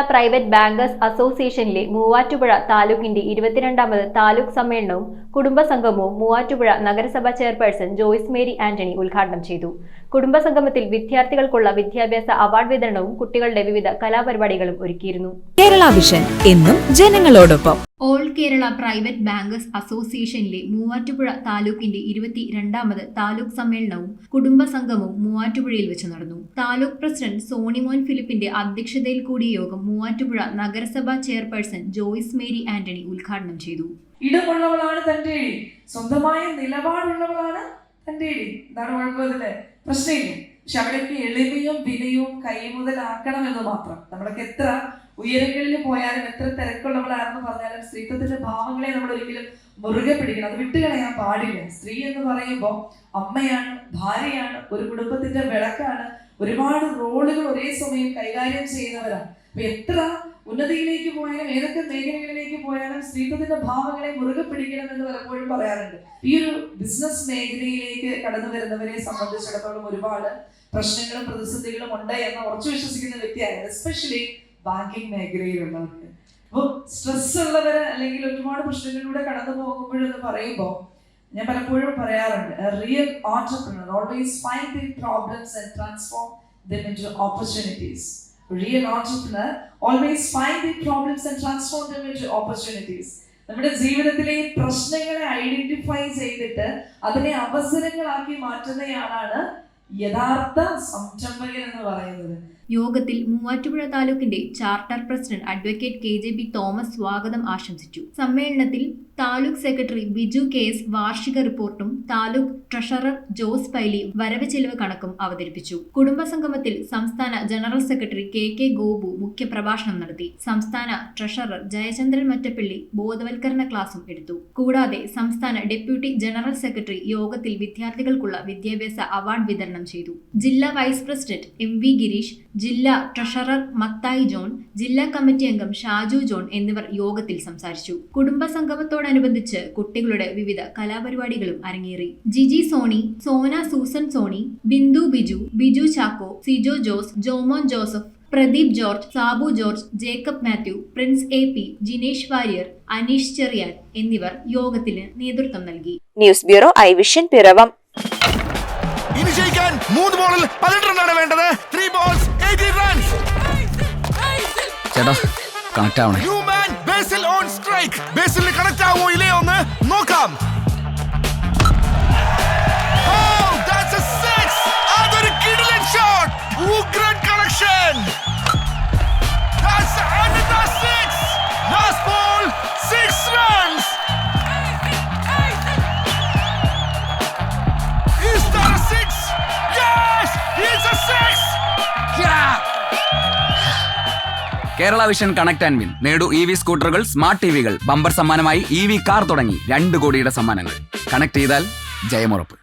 Private bankers അസോസിയേഷനിലെ മൂവാറ്റുപുഴ താലൂക്കിന്റെ 22ാമത് താലൂക്ക് സമ്മേളനവും കുടുംബസംഗമവും മൂവാറ്റുപുഴ നഗരസഭാ ചെയർപേഴ്സൺ ജോയ്സ് മേരി ആന്റണി ഉദ്ഘാടനം ചെയ്തു. കുടുംബസംഗമത്തിൽ വിദ്യാർത്ഥികൾക്കുള്ള വിദ്യാഭ്യാസ അവാർഡ് വിതരണവും കുട്ടികളുടെ വിവിധ കലാപരിപാടികളും ഒരുക്കിയിരുന്നു. കേരള വിഷൻ എന്നും ജനങ്ങളോടൊപ്പം. ഓൾ കേരള പ്രൈവറ്റ് ബാങ്കേഴ്സ് അസോസിയേഷനിലെ മൂവാറ്റുപുഴ താലൂക്കിന്റെ 22ാമത് താലൂക്ക് സമ്മേളനവും കുടുംബസംഗമവും മൂവാറ്റുപുഴയിൽ വെച്ച് നടന്നു. താലൂക്ക് പ്രസിഡന്റ് സോണിമോൻ ഫിലിപ്പിന്റെ അധ്യക്ഷതയിൽ കൂടിയ യോഗം മൂവാറ്റുപുഴ നഗരസഭാ ചെയർപേഴ്സൺ ജോയ്സ് മേരി ആന്റണി ഉദ്ഘാടനം ചെയ്തു. ഇടമുള്ളവളാണ് തന്റെ ഇടി, സ്വന്തമായ നിലപാടുള്ളവളാണ് തന്റെ ഇടി. എന്താണ് കുഴപ്പമില്ലേ? പ്രശ്നമില്ല. പക്ഷെ അവിടേക്ക് എളിമയും വിനയവും കൈമുതലാക്കണമെന്ന് മാത്രം. നമ്മളൊക്കെ എത്ര ഉയരങ്ങളിൽ പോയാലും എത്ര തിരക്കുള്ളവളാണെന്ന് പറഞ്ഞാലും സ്ത്രീത്വത്തിന്റെ ഭാവങ്ങളെ നമ്മൾ ഒരിക്കലും മുറുകെ പിടിക്കണം. അത് വിട്ടുകളയാൻ പാടില്ല. സ്ത്രീ എന്ന് പറയുമ്പോൾ അമ്മയാണ്, ഭാര്യയാണ്, ഒരു കുടുംബത്തിന്റെ വിളക്കാണ്, ഒരുപാട് റോളുകൾ ഒരേ സമയം കൈകാര്യം ചെയ്യുന്നവരാണ്. അപ്പൊ എത്ര ഉന്നതിയിലേക്ക് പോയാലും ഏതൊക്കെ മേഖലകളിലേക്ക് പോയാലും സ്ത്രീത്വത്തിന്റെ ഭാവങ്ങളെ മുറുകെ പിടിക്കണമെന്ന് പലപ്പോഴും പറയാറുണ്ട്. ഈ ഒരു ബിസിനസ് മേഖലയിലേക്ക് കടന്നു വരുന്നവരെ സംബന്ധിച്ചിടത്തോളം ഒരുപാട് പ്രശ്നങ്ങളും പ്രതിസന്ധികളും ഉണ്ട് എന്ന് ഉറച്ചു വിശ്വസിക്കുന്ന വ്യക്തിയാണ്, എസ്പെഷ്യലി ബാങ്കിങ് മേഖലയിലുള്ളവർക്ക്. അപ്പോൾ സ്ട്രെസ് ഉള്ളവര് അല്ലെങ്കിൽ ഒരുപാട് പ്രശ്നങ്ങളിലൂടെ കടന്നു പോകുമ്പോഴെന്ന് പറയുമ്പോൾ ഞാൻ പലപ്പോഴും പറയാറുണ്ട്, real entrepreneur always find the problems and transform them into opportunities. Real entrepreneur always find the problems and transform them into opportunities. നമ്മുടെ ജീവിതത്തിലെ പ്രശ്നങ്ങളെ ഐഡന്റിഫൈ ചെയ്തിട്ട് അതിനെ അവസരങ്ങളാക്കി മാറ്റുന്നയാളാണ് യഥാർത്ഥ സംരംഭകൻ എന്ന് പറയുന്നത്. യോഗത്തിൽ മൂവാറ്റുപുഴ താലൂക്കിന്റെ charter president advocate KJB Thomas സ്വാഗതം ആശംസിച്ചു. സമ്മേളനത്തിൽ താലൂക്ക് സെക്രട്ടറി ബിജു KS വാർഷിക റിപ്പോർട്ടും താലൂക്ക് ട്രഷറർ ജോസ് പൈലി വരവ് ചെലവ് കണക്കും അവതരിപ്പിച്ചു. കുടുംബസംഗമത്തിൽ സംസ്ഥാന ജനറൽ സെക്രട്ടറി KK ഗോപു മുഖ്യപ്രഭാഷണം നടത്തി. സംസ്ഥാന ട്രഷറർ ജയചന്ദ്രൻ മറ്റപ്പള്ളി ബോധവൽക്കരണ ക്ലാസും എടുത്തു. കൂടാതെ സംസ്ഥാന ഡെപ്യൂട്ടി ജനറൽ സെക്രട്ടറി യോഗത്തിൽ വിദ്യാർത്ഥികൾക്കുള്ള വിദ്യാഭ്യാസ അവാർഡ് വിതരണം ചെയ്തു. ജില്ലാ വൈസ് പ്രസിഡന്റ് MV ഗിരീഷ്, ജില്ലാ ട്രഷറർ മത്തായി ജോൺ, ജില്ലാ കമ്മിറ്റി അംഗം ഷാജു ജോൺ എന്നിവർ യോഗത്തിൽ സംസാരിച്ചു. കുടുംബസംഗമത്തോടനുബന്ധിച്ച് കുട്ടികളുടെ വിവിധ കലാപരിപാടികളും അരങ്ങേറി. Jiji Sony, Sona Susan Sony, Bindu Biju, Biju Chacko, Sijo Jose, Jomon Joseph, Pradeep George, Sabu George, Jacob Mathew, Prince AP, Jinesh Warrier, Aneesh Cherian എന്നിവർ യോഗത്തിന് നേതൃത്വം നൽകി. News bureau I Vision Piravom. ഇനി ജയിക്കാൻ 3 ബോളിൽ 18 റണ്ണാണ് വേണ്ടത്. 3 balls 18 runs. ചേട്ടാ കണക്ട് ആവണേ. New man Basil on strike. ബേസിലിന് കണക്ട് ആവോ ഇല്ലയോ എന്ന് നോക്കാം. Oh, that's a 6. അതൊരു കിടിലൻ ഷോട്ട്. ഉഗ്രൻ connection. That's another 6. Last ball 6 runs. Is that a 6? Yes, it's a 6. Yeah. Kerala vision connect and win. നേടൂ EV സ്കൂട്ടറുകൾ, സ്മാർട്ട് TVകൾ, ബമ്പർ സമ്മാനമായി EV കാർ തുടങ്ങി 2 കോടിയുടെ സമ്മാനങ്ങൾ. കണക്ട് ചെയ്താൽ ജയമുറപ്പ്.